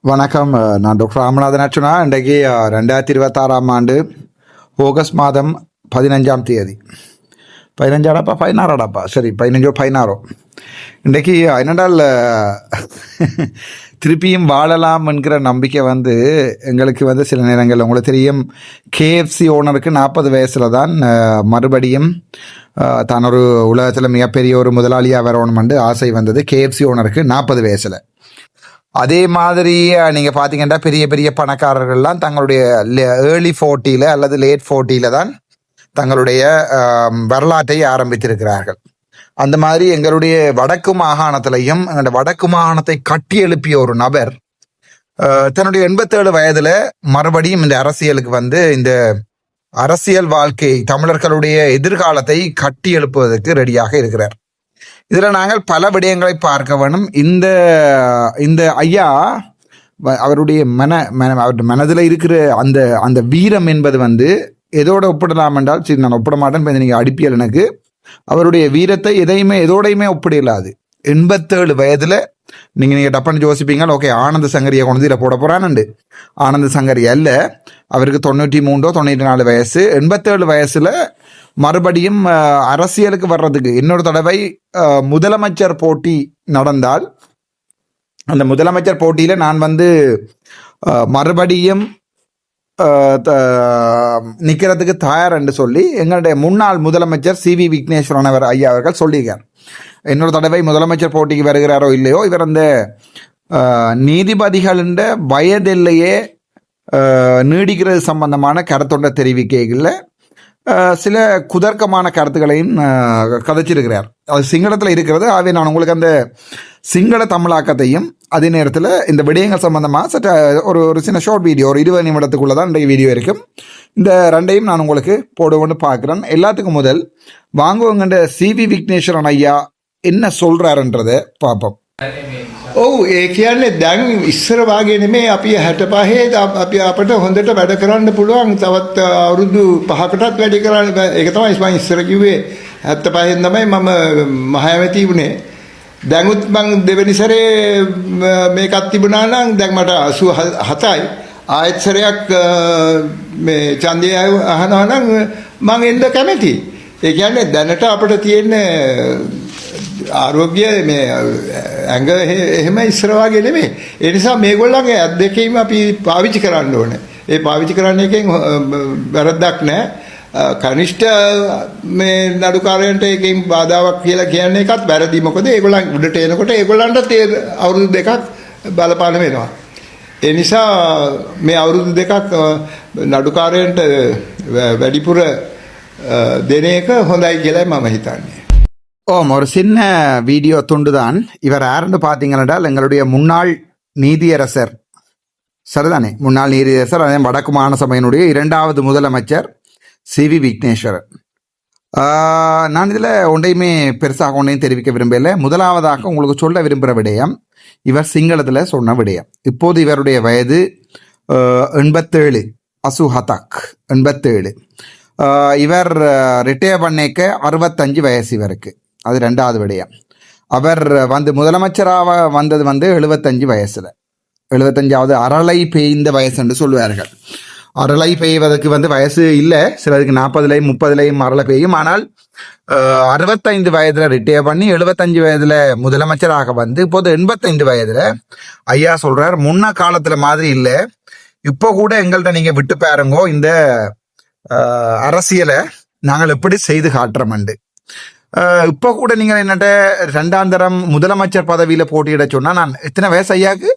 வணக்கம். நான் டாக்டர் ராமநாதன் அர்ச்சுனா. இன்றைக்கு 2026 ஆண்டு ஆகஸ்ட் மாதம் 15ஆம் தேதி. 15ஆடாப்பா 16ஆடாப்பா சரி 15 இன்றைக்கு என்னடால் திருப்பியும் வாழலாம் என்கிற நம்பிக்கை எங்களுக்கு சில நேரங்கள் உங்களுக்கு தெரியும். KFC ஓனருக்கு 40 வயசில் தான் மறுபடியும் தான் ஒரு உலகத்தில் மிகப்பெரிய ஒரு முதலாளியாக வரணுமென்று ஆசை வந்தது. KFC ஓனருக்கு 40 வயசில். அதே மாதிரி நீங்கள் பார்த்தீங்கன்னா பெரிய பெரிய பணக்காரர்கள்லாம் தங்களுடைய ஏர்லி 40 அல்லது லேட் 40 தான் தங்களுடைய வரலாற்றை ஆரம்பித்திருக்கிறார்கள். அந்த மாதிரி எங்களுடைய வடக்கு மாகாணத்திலையும் எங்களுடைய வடக்கு மாகாணத்தை கட்டி எழுப்பிய ஒரு நபர் தன்னுடைய 87 வயதில் மறுபடியும் இந்த அரசியலுக்கு இந்த அரசியல் வாழ்க்கை தமிழர்களுடைய எதிர்காலத்தை கட்டி எழுப்புவதற்கு ரெடியாக இருக்கிறார். இதில் நாங்கள் பல விடயங்களை பார்க்க வேணும். இந்த ஐயா அவருடைய அவருடைய மனதில் இருக்கிற அந்த வீரம் என்பது எதோட ஒப்பிடலாம் என்றால், சரி நான் ஒப்பிட மாட்டேன், நீங்கள் அடிப்பியல் எனக்கு அவருடைய வீரத்தை எதோடையுமே ஒப்பிடலாது. 87 வயதில் நீங்கள் டப்பன்னு யோசிப்பீங்க, ஓகே ஆனந்த சங்கரியை கொண்டு இதில் போட போகிறான்னு. ஆனந்த சங்கரி அல்ல, அவருக்கு 93 94 வயசு. 87 வயசில் மறுபடியும் அரசியலுக்கு வர்றதுக்கு இன்னொரு தடவை முதலமைச்சர் போட்டி நடந்தால் அந்த முதலமைச்சர் போட்டியில் நான் மறுபடியும் நிற்கிறதுக்கு தயார் என்று சொல்லி எங்களுடைய முன்னாள் முதலமைச்சர் CV விக்னேஸ்வரன் ஐயா அவர்கள் சொல்லியிருக்கார். இன்னொரு தடவை முதலமைச்சர் போட்டிக்கு வருகிறாரோ இல்லையோ, இவர் அந்த நீதிபதிகளின் வயதில்லையே நீடிக்கிறது சம்பந்தமான கருத்தொண்ட தெரிவிக்கைகளில் சில குதர்க்கமான கருத்துக்களையும் கதைச்சிருக்கிறார். அது சிங்களத்தில் இருக்கிறது. ஆகவே நான் உங்களுக்கு அந்த சிங்கள தமிழாக்கத்தையும் அதே நேரத்தில் இந்த விடயங்கள் சம்பந்தமாக சற்ற ஒரு சின்ன ஷார்ட் வீடியோ, ஒரு 20 நிமிடத்துக்குள்ளே தான் இன்றைக்கு வீடியோ இருக்கும். இந்த ரெண்டையும் நான் உங்களுக்கு போடுவோன்னு பார்க்குறேன். எல்லாத்துக்கும் முதல் வாங்குவங்கன்ற CV விக்னேஸ்வரன் ஐயா என்ன சொல்கிறாருன்றதை பார்ப்போம். ඔව් ඒ කියන්නේ දැන් ඉස්සර වාගේ නෙමෙයි. අපි 65 අපි අපිට හොඳට වැඩ කරන්න පුළුවන්. තවත් අවුරුදු 5කටත් වැඩි කරන්න. ඒක තමයි මම ඉස්සර කිව්වේ. 75 තමයි මම මහයවැති වුණේ. දැනුත් මම දෙවෙනි සැරේ මේකත් තිබුණා නම් දැන් මට 87යි. ආයෙත් සැරයක් මේ ඡන්දය අහනවා නම් මම එන්න කැමතියි. ඒ කියන්නේ දැනට අපිට තියෙන ආරෝග්‍ය මේ ඇඟ එහෙම ඉස්සර වගේ නෙමෙයි. ඒ නිසා මේගොල්ලන්ගේ ඇත් දෙකේම අපි පාවිච්චි කරන්න ඕනේ. ඒ පාවිච්චි කරන්න එකෙන් වැරද්දක් නැහැ. කනිෂ්ඨ මේ නඩුකාරයන්ට එකෙන් බාධාවක් කියලා කියන්නේ එකත් වැරදි. මොකද ඒගොල්ලන් උඩට එනකොට ඒගොල්ලන්ට අවුරුදු දෙකක් බලපාන වෙනවා. ඒ නිසා මේ අවුරුදු දෙකක් නඩුකාරයන්ට වැඩිපුර දෙන එක හොඳයි කියලා මම හිතන්නේ. ஒரு சின்ன வீடியோ துண்டு தான். இவர் யாருன்னு பார்த்தீங்கன்னா எங்களுடைய முன்னாள் நீதியரசர், சரிதானே, முன்னாள் நீதியரசர், அதே வடக்கு மாகாண சபையினுடைய 2வது முதலமைச்சர் CV விக்னேஸ்வரன். நான் இதில் ஒன்றையுமே பெருசாக ஒன்றையும் தெரிவிக்க விரும்பல. முதலாவதாக உங்களுக்கு சொல்ல விரும்புகிற விடயம், இவர் சிங்களத்தில் சொன்ன விடயம். இப்போது இவருடைய வயது 87, அசுஹதாக் 87. இவர் ரிட்டையர் பண்ணிக்க 65 வயசு இவருக்கு. அது 2வது விடயம். அவர் முதலமைச்சராக வந்தது 75 வயசில். 75வது அரளை பெய்ந்த வயசு என்று சொல்லுவார்கள். அரளை பெய்வதற்கு வயசு இல்லை, சிலருக்கு 40லையும் 30லையும் அரளை பெய்யும். ஆனால் 65 வயதில் ரிட்டையர் பண்ணி 75 வயதில் முதலமைச்சராக இப்போது 85 வயதில் ஐயா சொல்றார், முன்ன காலத்தில் மாதிரி இல்லை, இப்போ கூட எங்கள்கிட்ட நீங்கள் விட்டு பாருங்கோ இந்த அரசியலை நாங்கள் எப்படி செய்து காட்டுறோம்ண்டு. இப்போ கூட நீங்கள் என்னட்ட 2ஆம் தரம் முதலமைச்சர் பதவியில் போட்டியிட சொன்னால், நான் எத்தனை வயசு ஐயாவுக்கு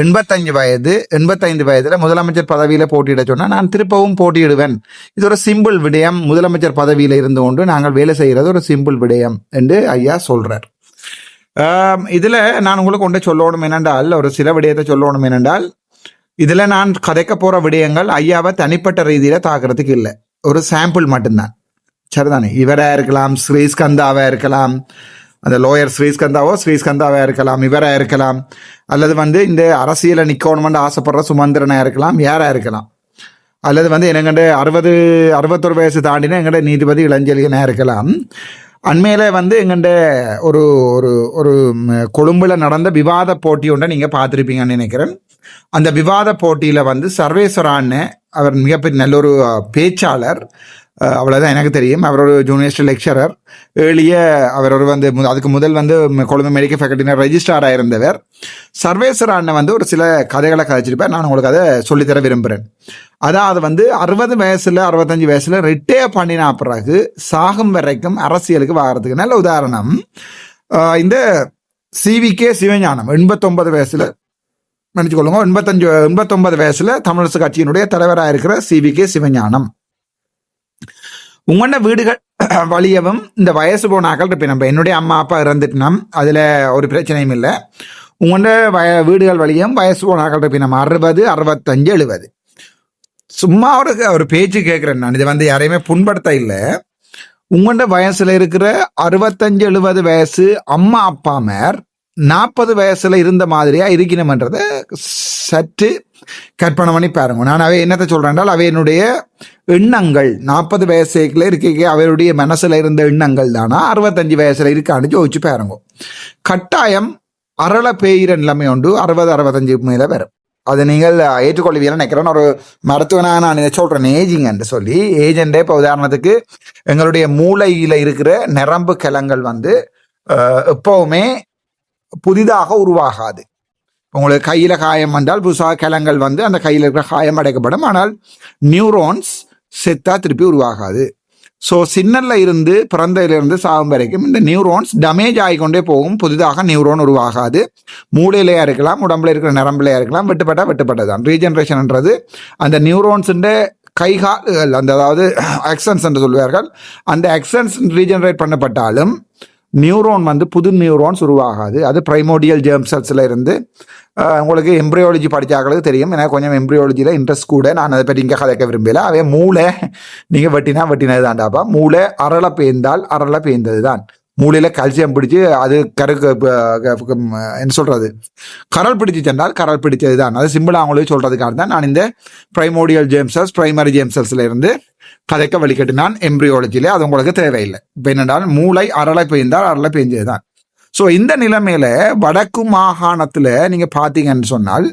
85 வயது, 85 வயதில் முதலமைச்சர் பதவியில் போட்டியிட சொன்னால் நான் திருப்பவும் போட்டியிடுவேன். இது ஒரு சிம்பிள் விடயம். முதலமைச்சர் பதவியில் இருந்து கொண்டு நாங்கள் வேலை செய்கிறது ஒரு சிம்பிள் விடயம் என்று ஐயா சொல்கிறார். இதில் நான் உங்களுக்கு ஒன்றை சொல்லணும் என்னென்றால், ஒரு சில விடயத்தை சொல்லணும் என்னென்றால், இதில் நான் கதைக்க போகிற விடயங்கள் ஐயாவை தனிப்பட்ட ரீதியில் தாக்குறதுக்கு இல்லை, ஒரு சாம்பிள் மட்டும்தான், சரிதானே. இவராக இருக்கலாம், ஸ்ரீஸ்கந்தாவாக இருக்கலாம், அந்த லோயர் ஸ்ரீஸ்கந்தாவாக இருக்கலாம், இவராக இருக்கலாம், அல்லது இந்த அரசியலை நிற்கணுமென்று ஆசைப்படுற சுமந்திரனாக இருக்கலாம், யாராக இருக்கலாம், அல்லது என்னங்கண்ட 61 வயசு தாண்டினா எங்கள்ட நீதிபதி இளஞ்செழியனாக இருக்கலாம். அண்மையில் எங்கள்ட ஒரு ஒரு ஒரு கொழும்புல நடந்த விவாத போட்டி ஒன்றை நீங்கள் பார்த்துருப்பீங்கன்னு நினைக்கிறேன். அந்த விவாத போட்டியில் வந்து சர்வேஸ்வரான்னு அவர் மிகப்பெரிய நல்ல ஒரு பேச்சாளர். அவ்வளோதான் எனக்கு தெரியும். அவர் ஒரு யூனிவர்சிட்டி லெக்சரர். ஏழிய அவர் ஒரு வந்து அதுக்கு முதல் வந்து கொழும்பு மெடிக்கல் ஃபேக்கல்ட்டினர் ரெஜிஸ்ட்ராராக இருந்தவர். சர்வேஸ்வரான்னு வந்து ஒரு சில கதைகளை கதைச்சிருப்பேன். நான் உங்களுக்கு அதை சொல்லித்தர விரும்புகிறேன். அதாவது வந்து 60 வயசில் 65 வயசில் ரிட்டையர் பண்ணினா பிறகு சாகும் வரைக்கும் அரசியலுக்கு வாரத்துக்கு நல்ல உதாரணம் இந்த CVK சிவஞானம். 89 வயசில் நினச்சிக்கொள்ளுங்க, 89 வயசில் தமிழரசு கட்சியினுடைய தலைவராக இருக்கிற CVK சிவஞானம். உங்களோட வீடுகள் வழியவும் இந்த வயசு போனாக்கள் இருப்பேன். நம்ம என்னுடைய அம்மா அப்பா இறந்துட்டுனா அதில் ஒரு பிரச்சனையும் இல்லை. உங்களோட வீடுகள் வழியும் வயசு போனாக்கள் இருப்பேன். நம்ம 60, 65, 70. சும்மா ஒரு பேச்சு கேட்குறேன் நான். இது வந்து யாரையுமே புண்படுத்த இல்லை. உங்களோட வயசுல இருக்கிற 65, 70 வயசு அம்மா அப்பா மேர் 40 வயசுல இருந்த மாதிரியா இருக்கணும்ன்றத சற்று கற்பனை பண்ணி பாருங்க. நான் அவை என்னத்தை சொல்றேன் என்றால், அவையினுடைய எண்ணங்கள் 40 வயசுல இருக்க அவருடைய மனசுல இருந்த எண்ணங்கள் தானா 65 வயசுல இருக்கான்னு யோசிச்சு பாருங்க. கட்டாயம் அரள பெய்கிற நிலைமை உண்டு 60, 65 மேல வரும். அதை நீங்கள் ஏற்றுக்கொள்வீங்கன்னு நினைக்கிறேன். ஒரு மருத்துவனாக நான் இதை சொல்கிறேன், ஏஜிங் என்று சொல்லி. ஏஜெண்டே இப்போ உதாரணத்துக்கு எங்களுடைய மூளையில் இருக்கிற நரம்பு கிளங்கள் வந்து எப்போவுமே புதிதாக உருவாகாது. உங்களுக்கு கையில் காயம் வந்தால் புதுசாக கிளங்கள் வந்து அந்த கையில் இருக்கிற காயம் அடைக்கப்படும். ஆனால் நியூரோன்ஸ் செத்தா திருப்பி உருவாகாது. ஸோ சின்னல்ல இருந்து பிறந்ததிலிருந்து சாகும் வரைக்கும் இந்த நியூரோன்ஸ் டேமேஜ் ஆகிக்கொண்டே போகும். புதிதாக நியூரோன் உருவாகாது. மூளையிலையா இருக்கலாம், உடம்புல இருக்கிற நரம்புலையா இருக்கலாம். வெட்டுப்பட்டதான் ரீஜென்ரேஷன்ன்றது. அந்த நியூரோன்ஸுன்ற கைகால் அந்த அதாவது ஆக்சன்ஸ் என்று சொல்வார்கள். அந்த ஆக்சன்ஸ் ரீஜெனரேட் பண்ணப்பட்டாலும் நியூரோன் வந்து புது நியூரோன்ஸ் உருவாகாது. அது பிரைமோடியல் ஜெர்ம் செல்ஸில் இருந்து உங்களுக்கு எம்ப்ரியாலஜி படித்தாக்களுக்கு தெரியும். எனக்கு கொஞ்சம் எம்ப்ரியாலஜியில் இன்ட்ரெஸ்ட் கூட. நான் அதை பற்றி இங்கே கதைக்க விரும்பல. அவே மூளை நீங்கள் வெட்டினது தான்டாப்பா. மூளை அரள பேய்ந்தது தான். மூளையில் கல்சியம் பிடிச்சி அது என்ன சொல்கிறது, கரல் பிடிச்சி சென்றால் கரல் பிடிச்சது தான். அது சிம்பிளாக அவங்களே சொல்கிறதுக்காக தான் நான் இந்த primordial germ cells primary germ செல்ஸில் இருந்து கதைக்க வழிகட்டினான் எம்ப்ரியாலஜியிலே. அது உங்களுக்கு தேவையில்லை. இப்போ என்னென்றால் மூளை அரளை பெய்ஞ்சது தான். ஸோ இந்த நிலைமையில வடக்கு மாகாணத்தில் நீங்கள் பார்த்தீங்கன்னு சொன்னால்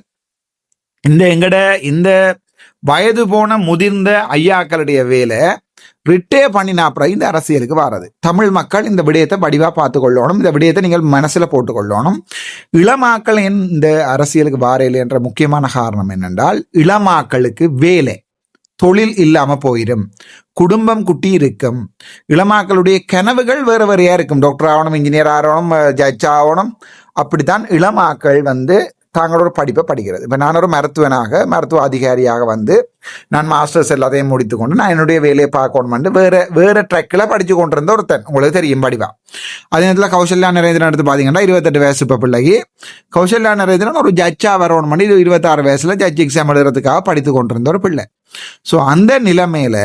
இந்த வயது போன முதிர்ந்த ஐயாக்களுடைய வேலை ரிட்டையர் பண்ணினா அப்புறம் இந்த அரசியலுக்கு வர்றது. தமிழ் மக்கள் இந்த விடயத்தை வடிவாக பார்த்து கொள்ளணும். இந்த விடயத்தை நீங்கள் மனசில் போட்டுக்கொள்ளணும். இளமாக்கள் இந்த அரசியலுக்கு வாரையில் என்ற முக்கியமான காரணம் என்னென்றால், இளமாக்களுக்கு வேலை தொழில் இல்லாமல் போயிடும். குடும்பம் குட்டி இருக்கும். இளமாக்களுடைய கனவுகள் வேறு வேறையா இருக்கும். டாக்டர் ஆகணும், இன்ஜினியர் ஆகணும், ஜட்ஜ் ஆகணும். அப்படித்தான் இளமாக்கள் வந்து தாங்களோட படிப்பை படிக்கிறது. இப்போ நான் ஒரு மருத்துவ அதிகாரியாக வந்து நான் மாஸ்டர்ஸ் எல்லாத்தையும் முடித்துக்கொண்டு நான் என்னுடைய வேலையை பார்க்கணும்னு வேறு ட்ரெக்கில் படித்து கொண்டிருந்த ஒருத்தன். உங்களுக்கு தெரியும் படிவா. அதே நேரத்தில் கௌசல்யா நரேந்திரன் எடுத்து பார்த்தீங்கன்னா 28 வயசு இப்போ பிள்ளைக்கு. கௌசல்யா நரேந்திரன் ஒரு ஜட்ஜாக வரணும்னு 26 வயசில் ஜட்ஜ் எக்ஸாம் எழுதுறதுக்காக படித்து கொண்டிருந்த ஒரு பிள்ளை. ஸோ அந்த நிலைமையில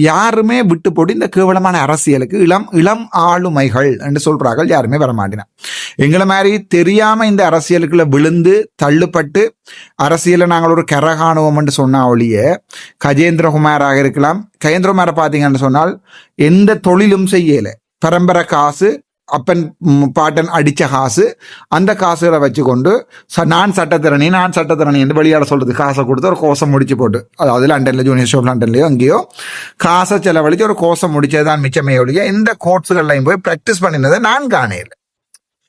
யாருமே விட்டு போட்டு இந்த கேவலமான அரசியலுக்கு இளம் ஆளுமைகள் என்று சொல்றார்கள் யாருமே வரமாட்டினான். எங்களை மாதிரி தெரியாம இந்த அரசியலுக்குள்ள விழுந்து தள்ளுப்பட்டு அரசியலை நாங்கள் ஒரு கரகாணுவோம் என்று சொன்னா ஒழிய, கஜேந்திரகுமாராக இருக்கலாம். கஜேந்திரகுமாரை பார்த்தீங்கன்னு சொன்னால் எந்த தொழிலும் செய்யலை. பரம்பரை காசு, அப்பன் பாட்டன் அடித்த காசு, அந்த காசுகளை வச்சுக்கொண்டு நான் சட்டத்திரணி என்று வெளியாட சொல்றது. காசை கொடுத்து ஒரு கோசம் முடிச்சு போட்டு, அதாவது லண்டன்ல ஜூனியர் ஷோப் லண்டன்லயோ அங்கேயோ காசை செலவழிச்சு ஒரு கோசம் முடிச்சதுதான் மிச்சமே ஒழிய இந்த கோர்ட்ஸுகள்லையும் போய் ப்ராக்டிஸ் பண்ணினதை நான் காணையில்.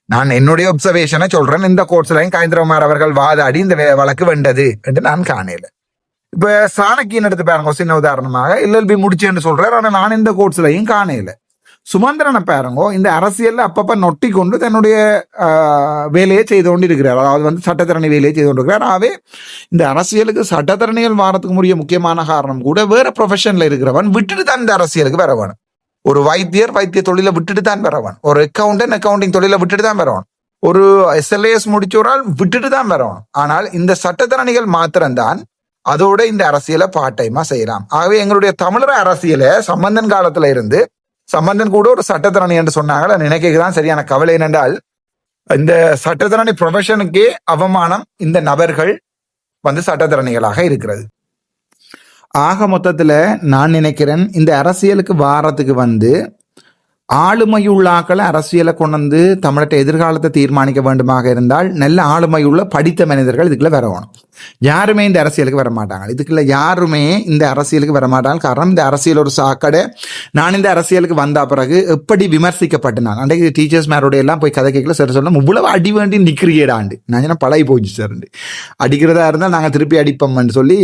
நான் என்னுடைய ஒப்சர்வேஷனை சொல்றேன். இந்த கோர்ட்ஸ்லையும் கஜேந்திரகுமார் அவர்கள் வாதாடி இந்த வழக்கு வெண்டது என்று நான் காணையில். இப்ப சாணக்கியன் எடுத்து பாருங்க, சின்ன உதாரணமாக LLB முடிச்சேன்னு சொல்றாரு. ஆனால் நான் இந்த கோர்ட்ஸ்லையும் காணையில். சுமந்திரனை பாருங்கோ, இந்த அரசியல்ல அப்பப்ப நொட்டி கொண்டு தன்னுடைய வேலையை செய்து கொண்டு இருக்கிறார். அதாவது வந்து சட்டத்தரணி வேலையை செய்து கொண்டு இருக்கிறார். ஆகவே இந்த அரசியலுக்கு சட்டத்தரணிகள் வாரத்துக்கு முடிய முக்கியமான காரணம் கூட வேற ப்ரொஃபஷன்ல இருக்கிறவன் விட்டுட்டு தான் இந்த அரசியலுக்கு வரவன். ஒரு வைத்திய தொழிலை விட்டுட்டு தான் வரவன். ஒரு அக்கௌண்டிங் தொழிலை விட்டுட்டு தான் வரவன். ஒரு SLAS முடிச்சோரால் விட்டுட்டு தான் வரவன். ஆனால் இந்த சட்டத்தரணிகள் மாத்திரம்தான் அதோட இந்த அரசியலை பார்ட் டைமா செய்யலாம். ஆகவே எங்களுடைய தமிழர் அரசியலை சம்பந்தன் காலத்துல இருந்து, சம்பந்தன் கூட ஒரு சட்டத்தரணி என்று சொன்னாங்க. நினைக்கதான் சரியான கவலை என்னென்றால், இந்த சட்டத்தரணி ப்ரொஃபஷனுக்கே அவமானம் இந்த நபர்கள் வந்து சட்டத்தரணிகளாக இருக்கிறது. ஆக மொத்தத்துல நான் நினைக்கிறேன் இந்த அரசியலுக்கு வாரத்துக்கு வந்து ஆளுமையுள்ளாக்களை அரசியலை கொண்டு வந்து தமிழற்ற எதிர்காலத்தை தீர்மானிக்க வேண்டுமாக இருந்தால் நல்ல ஆளுமையுள்ள படித்த மனிதர்கள் இதுக்குள்ள வரணும். யாருமே இந்த அரசியலுக்கு வர மாட்டாங்க. இதுக்குள்ள யாருமே இந்த அரசியலுக்கு வர மாட்டாங்க. காரணம், இந்த அரசியல் ஒரு சாக்கடை. நான் இந்த அரசியலுக்கு வந்த பிறகு எப்படி விமர்சிக்கப்பட்டு நான் அன்றைக்கு டீச்சர்ஸ் மேரோட எல்லாம் போய் கதை கேட்கல சார் சொல்ல இவ்வளவு அடி வேண்டி நிற்கிறீடாண்டு நான் என்ன பழகி போச்சு சார் அடிக்கிறதா இருந்தால் நாங்கள் திருப்பி அடிப்போம்னு சொல்லி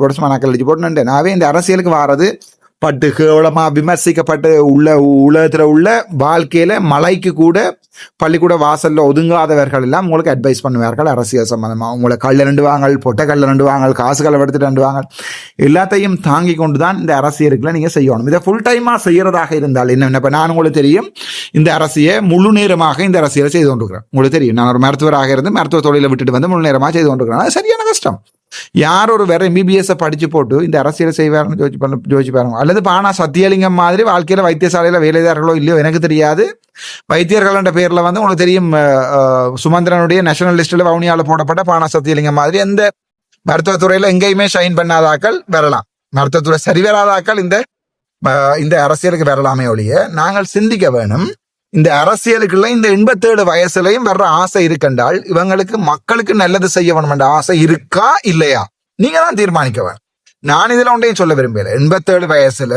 போட்டு மணக்கள் அடிச்சு போட்டு நாவே இந்த அரசியலுக்கு வாரது பட்டு கேவலமா விமர்சிக்கப்பட்டு உலகத்துல உள்ள வாழ்க்கையில மலைக்கு கூட பள்ளிக்கூட வாசல்ல ஒதுங்காதவர்கள் எல்லாம் உங்களுக்கு அட்வைஸ் பண்ணுவார்கள் அரசியல் சம்பந்தமா. உங்களை கல்ல ரெண்டு வாங்கல், பொட்டை கல்ல ரெண்டு வாங்கல், காசுகளை எடுத்துட்டு ரெண்டு வாங்கல், எல்லாத்தையும் தாங்கி கொண்டுதான் இந்த அரசியலுக்குள்ள நீங்க செய்யணும். இதை ஃபுல் டைமா செய்யறதாக இருந்தால் என்ன, இப்ப நான் உங்களுக்கு தெரியும் இந்த அரசியை முழு நேரமாக இந்த அரசியலை செய்து கொண்டிருக்கிறேன். உங்களுக்கு தெரியும் நான் ஒரு மருத்துவராக இருந்து மருத்துவ தொழிலை விட்டுட்டு வந்து முழு நேரமாக செய்து கொண்டிருக்கிறேன். அது சரியான கஷ்டம். யார் ஒரு வேற MBBS படிச்சு போட்டு இந்த அரசியலை செய்வாருன்னு யோசிச்சு பாருங்க. அல்லது பானா சத்தியலிங்கம் மாதிரி வாழ்க்கையில வைத்தியசாலையில வேலைதார்களோ இல்லையோ எனக்கு தெரியாது. வைத்தியர்கள் என்ற பேர்ல வந்து உங்களுக்கு தெரியும் சுமந்திரனுடைய நேஷனல் லிஸ்ட்ல வவுனியால போடப்பட்ட பானா சத்தியலிங்கம் மாதிரி எந்த மருத்துவத்துறையில எங்கேயுமே ஷைன் பண்ணாதாக்கள் வரலாம். மருத்துவத்துறை சரி வராதாக்கள் இந்த அரசியலுக்கு வரலாமே ஒழிய நாங்கள் சிந்திக்க வேணும். இந்த அரசியலுக்குள்ள இந்த 87 வயசுலையும் வர்ற ஆசை இருக்கண்டால் இவங்களுக்கு மக்களுக்கு நல்லது செய்ய வேணும் என்ற ஆசை இருக்கா இல்லையா நீங்க தான் தீர்மானிக்க வேணும். நான் இதுல ஒன்றையும் சொல்ல விரும்பல. 87 வயசுல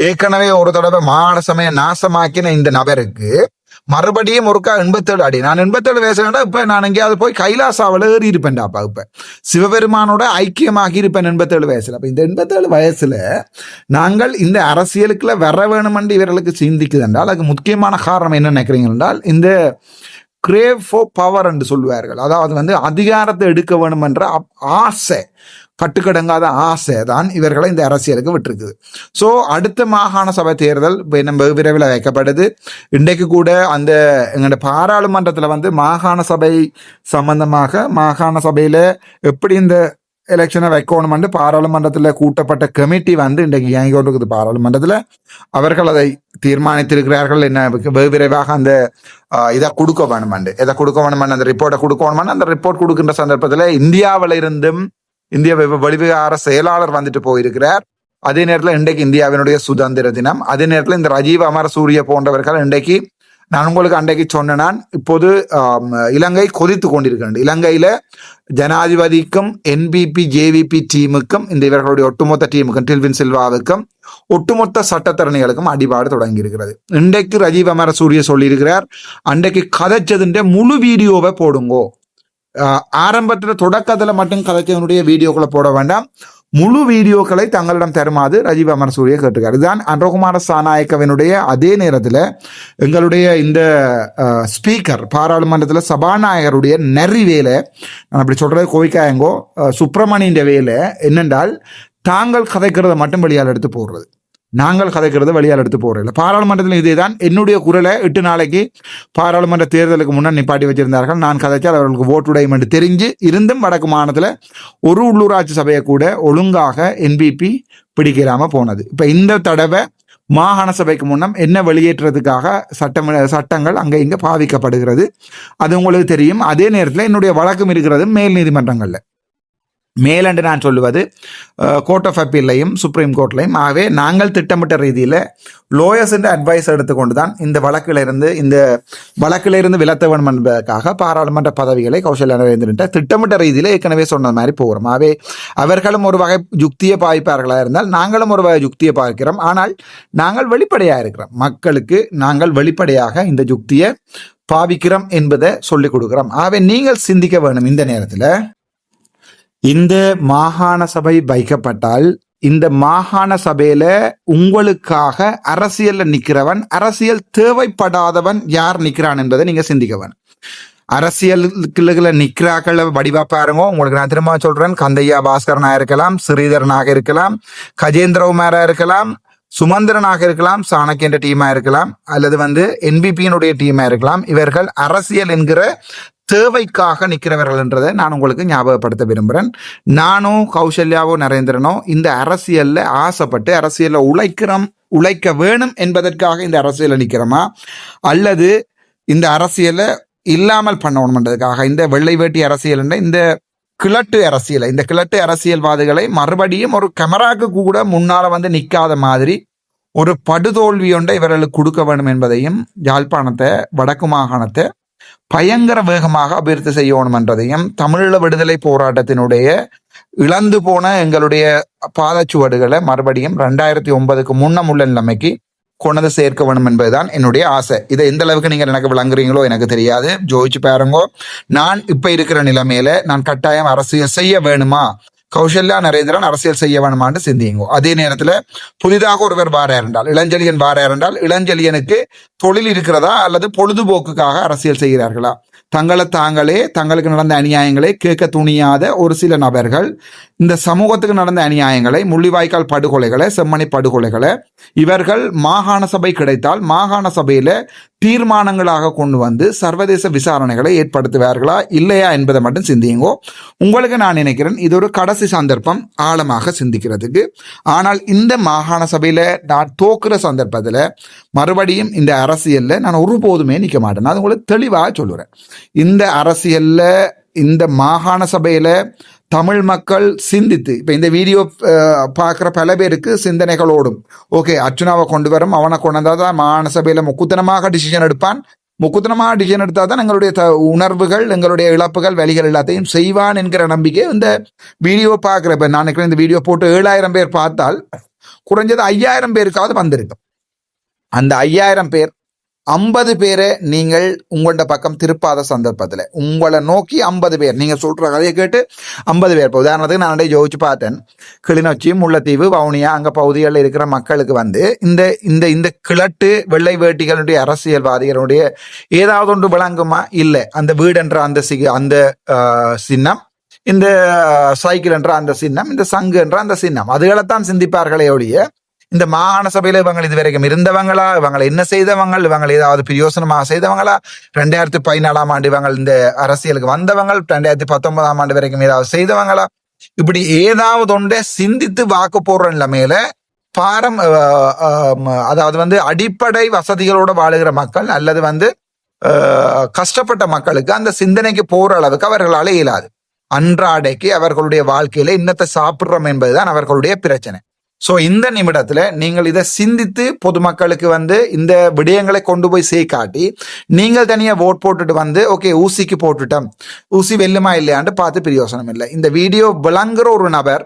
ஏற்கனவே ஒரு தடவை மாகாண சபையை நாசமாக்கின இந்த நபருக்கு மறுபடியும் ஒருக்கா 87 அடி. நான் 87 வயசுல இப்ப நான் எங்கேயாவது போய் கைலாசாவில ஏறி இருப்பேன்டாப்பா. இப்ப சிவபெருமானோட ஐக்கியமாகி இருப்பேன் 87 வயசுல. அப்ப இந்த 87 வயசுல நாங்கள் இந்த அரசியலுக்குள்ள வர வேணும் என்று இவர்களுக்கு சிந்திக்குது என்றால் அதுக்கு முக்கியமான காரணம் என்ன நினைக்கிறீங்க என்றால் இந்த கிரேவ் ஃபார் பவர் என்று சொல்லுவார்கள். அதாவது வந்து அதிகாரத்தை எடுக்க வேணும் என்ற ஆசை, கட்டுக்கடங்காத ஆசை தான் இவர்களை இந்த அரசியலுக்கு விட்டுருக்குது. ஸோ அடுத்த மாகாண சபை தேர்தல் நம்ம விரைவில் வைக்கப்படுது. இன்றைக்கு கூட அந்த எங்களோட பாராளுமன்றத்தில் வந்து மாகாண சபை சம்பந்தமாக மாகாண சபையில் எப்படி இந்த எலெக்ஷனை வைக்கணும்னு பாராளுமன்றத்தில் கூட்டப்பட்ட கமிட்டி வந்து இன்றைக்கு இயங்கி கொண்டிருக்குது பாராளுமன்றத்தில். அவர்கள் அதை தீர்மானித்திருக்கிறார்கள். என்ன விரைவாக அந்த இதை கொடுக்க வேணுமெண்டு அந்த ரிப்போர்ட்டை கொடுக்கணுமென்னு அந்த ரிப்போர்ட் கொடுக்கின்ற சந்தர்ப்பத்தில் இந்தியாவில் இருந்தும் இந்திய வெளிவிவகார செயலாளர் வந்துட்டு போயிருக்கிறார். அதே நேரத்தில் இன்றைக்கு இந்தியாவினுடைய சுதந்திர தினம். அதே நேரத்தில் இந்த ராஜீவ் அமரசூரிய போன்றவர்கள் இன்றைக்கு நான் உங்களுக்கு அன்றைக்கு சொன்னேன் இப்போது இலங்கை கொதித்து கொண்டிருக்கின்றது. இலங்கையில ஜனாதிபதிக்கும் NPP JVP டீமுக்கும் இந்த இவர்களுடைய ஒட்டுமொத்த டீமுக்கும் டில்வின் சில்வாவுக்கும் ஒட்டுமொத்த சட்டத்தரணிகளுக்கும் அடிபாடு தொடங்கி இருக்கிறது. இன்றைக்கு ராஜீவ் அமரசூரிய சொல்லியிருக்கிறார் அன்றைக்கு கதைச்சதுன்ற முழு வீடியோவை போடுங்கோ. ஆரம்பத்தில் தொடக்கத்துல மட்டும் கதைச்சவனுடைய வீடியோக்களை போட வேண்டாம், முழு வீடியோக்களை தங்களிடம் தருமாறு ராஜீவ் அமரசூரிய கேட்டிருக்காரு. இதுதான் அன்றகுமார சாநாயக்கவினுடைய. அதே நேரத்தில் எங்களுடைய இந்த ஸ்பீக்கர் பாராளுமன்றத்தில் சபாநாயகருடைய நெறி வேலை, நான் அப்படி சொல்றது கோவிக்காயங்கோ சுப்பிரமணியன் வேலை என்னென்றால் தாங்கள் கதைக்கிறத மட்டும் வெளியால் எடுத்து போடுறது, நாங்கள் கதைக்கிறத வெளியால் எடுத்து போடுறதில்ல. பாராளுமன்றத்தில் இதே தான். என்னுடைய குரலை 8 நாளைக்கு பாராளுமன்ற தேர்தலுக்கு முன்னால் நிப்பாட்டி வச்சிருந்தார்கள். நான் கதைச்சால் அவர்களுக்கு ஓட்டுடையும் என்று தெரிஞ்சு இருந்தும் வடக்கு மாநிலத்தில் ஒரு உள்ளூராட்சி சபையை கூட ஒழுங்காக NPP பிடிக்கிறாம போனது. இப்போ இந்த தடவை மாகாண சபைக்கு முன்னம் என்ன வெளியேற்றுறதுக்காக சட்டங்கள் அங்கே இங்கே பாவிக்கப்படுகிறது, அது உங்களுக்கு தெரியும். அதே நேரத்தில் என்னுடைய வழக்கம் இருக்கிறது மேல் நீதிமன்றங்களில். மேலண்டு நான் சொல்லுவது கோர்ட் ஆஃப் அப்பீல்லையும் சுப்ரீம் கோர்ட்லையும். ஆகவே நாங்கள் திட்டமிட்ட ரீதியில் லோயர்ஸ் அட்வைஸ் எடுத்துக்கொண்டு தான் இந்த வழக்கிலிருந்து விலத்த வேண்டும் என்பதற்காக பாராளுமன்ற பதவிகளை கௌசல்யா நரேந்திரன் திட்டமிட்ட ரீதியில் ஏற்கனவே சொன்ன மாதிரி போகிறோம். ஆகவே அவர்களும் ஒரு வகை யுக்தியை பாய்ப்பார்களாக இருந்தால் நாங்களும் ஒரு வகை யுக்தியை பார்க்கிறோம். ஆனால் நாங்கள் வெளிப்படையாக இருக்கிறோம். மக்களுக்கு நாங்கள் வெளிப்படையாக இந்த யுக்தியை பாவிக்கிறோம் என்பதை சொல்லிக் கொடுக்கிறோம். ஆகவே நீங்கள் சிந்திக்க வேண்டும். இந்த நேரத்தில் இந்த மாகாண சபை வைக்கப்பட்டால் இந்த மாகாண சபையில உங்களுக்காக அரசியல்ல நிக்கிறவன், அரசியல் தேவைப்படாதவன் யார் நிக்கிறான் என்பதை நீங்க சிந்திக்க வேணும். அரசியலுக்குள்ள நிக்கிறாக்கள் வடிவா பாருங்க. உங்களுக்கு நான் திரும்ப சொல்றேன், கந்தையா பாஸ்கரனா இருக்கலாம், ஸ்ரீதரனாக இருக்கலாம், கஜேந்திரகுமாரா இருக்கலாம், சுமந்திரனாக இருக்கலாம், சாணக்கியன்ற டீமா இருக்கலாம், அல்லது வந்து NPP-யினுடைய டீமா இருக்கலாம். இவர்கள் அரசியல் என்கிற தேவைக்காக நிற்கிறவர்கள் என்றதை நான் உங்களுக்கு ஞாபகப்படுத்த விரும்புகிறேன். நானோ கௌசல்யாவோ நரேந்திரனோ இந்த அரசியல்ல ஆசைப்பட்டு அரசியல்ல உழைக்க வேணும் என்பதற்காக இந்த அரசியலை நிற்கிறோமா, அல்லது இந்த அரசியலை இல்லாமல் பண்ணணும்ன்றதுக்காக இந்த வெள்ளை வேட்டி அரசியல் என்ற இந்த கிழட்டு அரசியல்வாதிகளை மறுபடியும் ஒரு கேமராக்கு கூட முன்னால வந்து நிற்காத மாதிரி ஒரு படுதோல்வி ஒன்றை இவர்களுக்கு கொடுக்க வேண்டும் என்பதையும், யாழ்ப்பாணத்தை வடக்கு மாகாணத்தை பயங்கர வேகமாக அபிவிருத்தி செய்யணும் என்றதையும், தமிழீழ விடுதலை போராட்டத்தினுடைய இழந்து போன எங்களுடைய பாதச்சுவடுகளை மறுபடியும் 2009க்கு முன்னம் உள்ள நிலைமைக்கு கொண்டு சேர்க்க வேணும் என்பதுதான் என்னுடைய ஆசை. இதை எந்த அளவுக்கு நீங்கள் எனக்கு விளங்குறீங்களோ எனக்கு தெரியாது, ஜோதிச்சு பாருங்கோ. நான் இப்ப இருக்கிற நிலைமையில நான் கட்டாயம் அரசியல் செய்ய வேணுமா, கௌசல்யா நரேந்திரன் அரசியல் செய்ய வேணுமான்னு சிந்தியுங்கோ. அதே நேரத்துல புதிதாக ஒருவர் வாரார் என்றால், இளஞ்செழியன் வாரார் என்றால், இளஞ்செழியனுக்கு தொழில் இருக்கிறதா அல்லது பொழுதுபோக்குக்காக அரசியல் செய்கிறார்களா? தங்களுக்கு நடந்த அநியாயங்களை கேட்க துணியாத ஒரு சில நபர்கள் இந்த சமூகத்துக்கு நடந்த அநியாயங்களை, முள்ளிவாய்க்கால் படுகொலைகளை, செம்மணி படுகொலைகளை இவர்கள் மாகாண சபை கிடைத்தால் மாகாண சபையில தீர்மானங்களாக கொண்டு வந்து சர்வதேச விசாரணைகளை ஏற்படுத்துவார்களா இல்லையா என்பதை மட்டும் சிந்தியுங்கோ. உங்களுக்கு நான் நினைக்கிறேன் இது ஒரு கடைசி சந்தர்ப்பம் ஆழமாக சிந்திக்கிறதுக்கு. ஆனால் இந்த மாகாண சபையில நான் தோக்குற சந்தர்ப்பத்தில் மறுபடியும் இந்த அரசியல்ல நான் ஒருபோதுமே நிற்க மாட்டேன். அது உங்களுக்கு தெளிவாக சொல்லுறேன். இந்த அரசியல்ல, இந்த மாகாண சபையில தமிழ் மக்கள் சிந்தித்து, இப்ப இந்த வீடியோ பார்க்குற பல பேருக்கு சிந்தனைகள் ஓடும். ஓகே, அர்ச்சுனாவை கொண்டு வரும், அவனை கொண்டு வந்தால் தான் மாகாண சபையில முக்குத்தனமாக டிசிஷன் எடுப்பான், முக்குத்தனமாக டிசிஷன் எடுத்தால் தான் எங்களுடைய உணர்வுகள், எங்களுடைய இழப்புகள், வலிகள் எல்லாத்தையும் செய்வான் என்கிற நம்பிக்கை இந்த வீடியோ பார்க்குற. இப்போ நான் நினைக்கிறேன் இந்த வீடியோ போட்டு 7000 பேர் பார்த்தால் குறைஞ்சது 5000 பேருக்காவது வந்திருக்கும். அந்த 5000 பேர் 50 பேரை நீங்கள் உங்களோட பக்கம் திருப்பாத சந்தர்ப்பத்தில் உங்களை நோக்கி 50 பேர் நீங்கள் சொல்ற கதையை கேட்டு 50 பேர். இப்போ உதாரணத்துக்கு நான் யோசிச்சு பார்த்தேன், கிளிநொச்சி, முல்லைத்தீவு, வவுனியா அங்கே பகுதிகளில் இருக்கிற மக்களுக்கு வந்து இந்த இந்த இந்த கிழட்டு வெள்ளை வேட்டிகளுடைய அரசியல்வாதிகளுடைய ஏதாவது ஒன்று விளங்குமா? இல்லை. அந்த வீடு என்ற அந்த அந்த சின்னம், இந்த சைக்கிள் என்ற அந்த சின்னம், இந்த சங்கு என்ற அந்த சின்னம், அதுகளைத்தான் சிந்திப்பார்களே ஒழிய இந்த மாகாண சபையில இவங்க இது வரைக்கும் இருந்தவங்களா, இவங்களை என்ன செய்தவங்க, இவங்க ஏதாவது பிரயோசனமாக செய்தவங்களா, 2014ஆம் ஆண்டு இவங்க இந்த அரசியலுக்கு வந்தவங்க, 2019ஆம் ஆண்டு வரைக்கும் ஏதாவது செய்தவங்களா, இப்படி ஏதாவது ஒன்றை சிந்தித்து வாக்கு போடுற நிலைமையில அதாவது வந்து அடிப்படை வசதிகளோட வாழுகிற மக்கள் அல்லது வந்து கஷ்டப்பட்ட மக்களுக்கு அந்த சிந்தனைக்கு போற அளவுக்கு அவர்களால இயலாது. அன்றாடைக்கு அவர்களுடைய வாழ்க்கையில இன்னத்தை சாப்பிடுறோம் என்பதுதான் அவர்களுடைய பிரச்சனை. ஸோ இந்த நிமிடத்துல நீங்கள் இதை சிந்தித்து பொதுமக்களுக்கு வந்து இந்த விடயங்களை கொண்டு போய் சேர்க்காட்டி, நீங்கள் தனியா ஓட் போட்டுட்டு வந்து ஓகே ஊசிக்கு போட்டுட்டோம், ஊசி வெல்லுமா இல்லையான்னு பார்த்து பிரயோசனம் இல்லை. இந்த வீடியோ விளங்குற ஒரு நபர்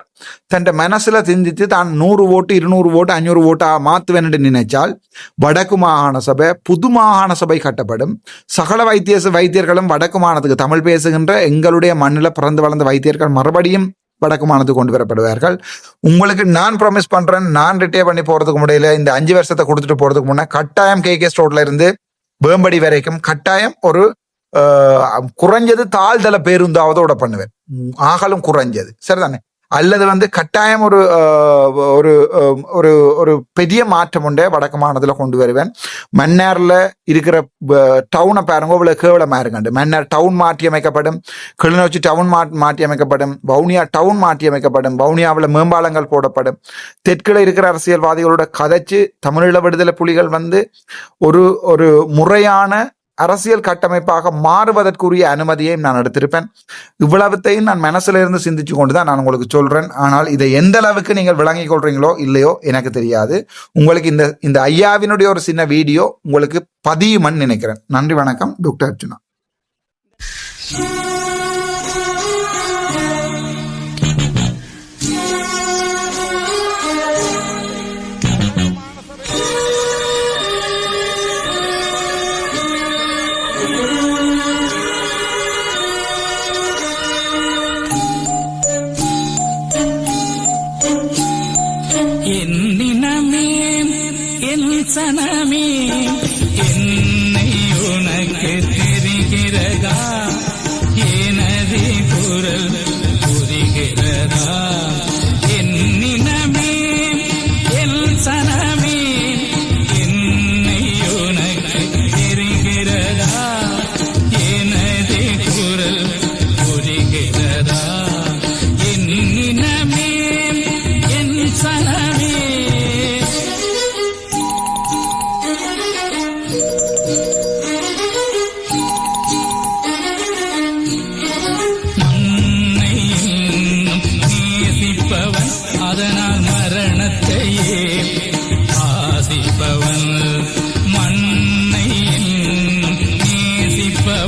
தன் மனசுல சிந்தித்து தான் 100 ஓட்டு 200 ஓட்டு 500 ஓட்டா மாத்துவேன் நினைச்சால் வடக்கு மாகாண சபை, புது மாகாண சபை கட்டப்படும். சகல வைத்தியர்களும் வடக்கு மாகாணத்துக்கு, தமிழ் பேசுகின்ற எங்களுடைய மண்ணில் பிறந்து வளர்ந்த வைத்தியர்கள் மறுபடியும் வடக்கு மாநிலத்துக்கு கொண்டு வரப்படுவார்கள். உங்களுக்கு நான் ப்ராமிஸ் பண்றேன், நான் ரிட்டையர் பண்ணி போறதுக்கு முடியல, இந்த 5 வருஷத்தை கொடுத்துட்டு போறதுக்கு முன்னே கட்டாயம் KK ஸ்டோர்ல இருந்து வேம்படி வரைக்கும் கட்டாயம் ஒரு குறைஞ்சது தாழ்தள பேருந்தாவதோட பண்ணுவேன், ஆகலும் குறைஞ்சது, சரிதானே? அல்லது வந்து கட்டாயம் ஒரு ஒரு ஒரு ஒரு பெரிய மாற்றம் உண்டே வடக்கு மாநிலத்தில் கொண்டு வருவேன். மன்னார்ல இருக்கிற டவுனை பாருங்க, இவ்வளவு கேவலமா இருக்காண்டு. மன்னார் டவுன் மாற்றி அமைக்கப்படும், கிளிநொச்சி டவுன் மாற்றி அமைக்கப்படும், வவுனியா டவுன் மாற்றி அமைக்கப்படும், வவுனியாவில் மேம்பாலங்கள் போடப்படும். தெற்கில் இருக்கிற அரசியல்வாதிகளோட கதைச்சு தமிழீழ விடுதலை புலிகள் வந்து ஒரு ஒரு முறையான அரசியல் கட்டமைப்பாக மாறுவதற்குரிய அனுமதியையும் நான் எடுத்திருப்பேன். இவ்வளவுத்தையும் நான் மனசுல இருந்து சிந்திச்சு கொண்டுதான் நான் உங்களுக்கு சொல்றேன். ஆனால் இதை எந்த அளவுக்கு நீங்கள் விளங்கிக் கொள்றீங்களோ இல்லையோ எனக்கு தெரியாது. உங்களுக்கு இந்த ஐயாவினுடைய ஒரு சின்ன வீடியோ உங்களுக்கு பதியுமன்னு நினைக்கிறேன். நன்றி, வணக்கம். டாக்டர் அர்ச்சுனா. சனமே என்னை உனக்கு தெரிகிறதா?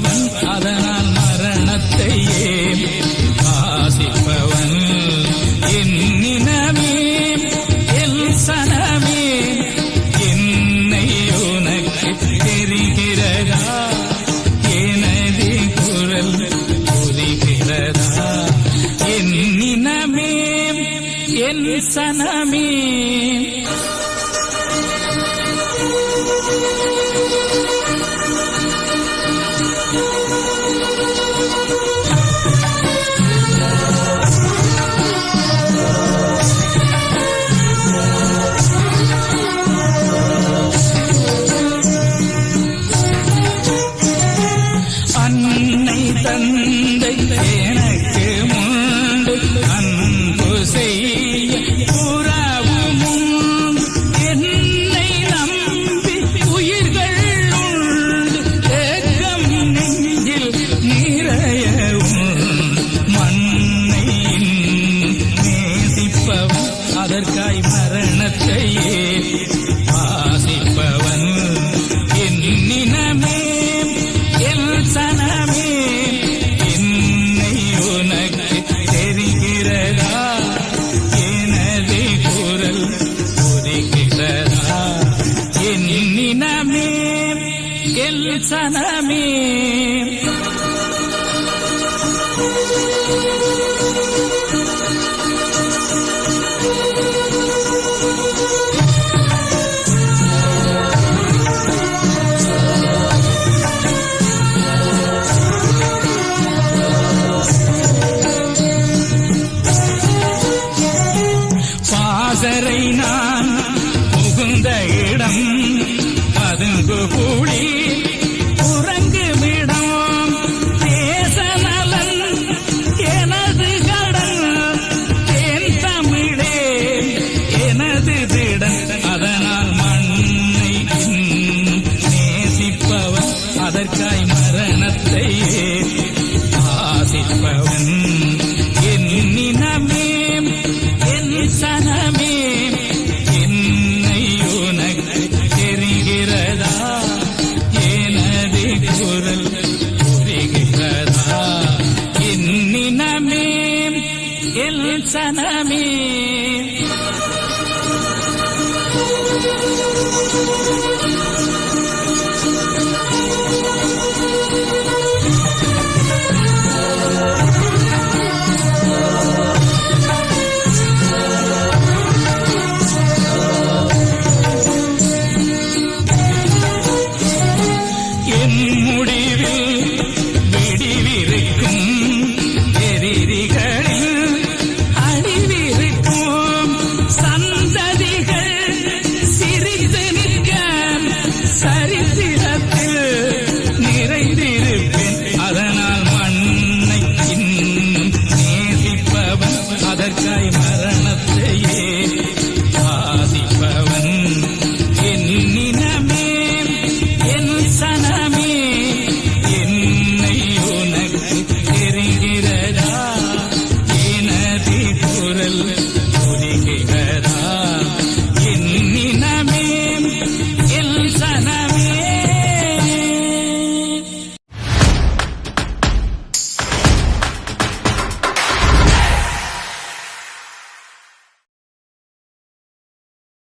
நேசிப்பவன் அதனால் மரணத்தையே வாசிப்பவன் என்னினமே என் சனமே என்னை உனக்கு தெரிகிறதா எனது குரல் புரிகிறதா என்னினமே என் சனமே அன்னை தந்தை எனக்கு முண்டு அன்பு செய்ய புறாவும் உண்டு என்னை நம்பி உயிர்கள் உண்டு ஏக்கம் நெஞ்சில் நிறைய உண்டு மண்ணை நேசிப்பவன் அதற்காய் மரணத்தையே வாசிப்பவன் என்னினமே என் சனமே என்னை உனக்கு தெரிகிறதா எனது குரல் புரிகிறதா என்னினமே என் சனமே பாசறை நான் புகுந்த இடம் பதுங்கு கூடி உறங்குமிடம் தேசநலன் எனது கடன் தேன் தமிழே எனது திடன் அதனால் மண்ணை நேசிப்பவன் அதற்காய் மரணத்தையே வாசிப்பவன் என்னினமே என் சனமே என்னை உனக்கு தெரிகிறதா எனது குரல் புரிகிறதா என்னினமே என் சனமே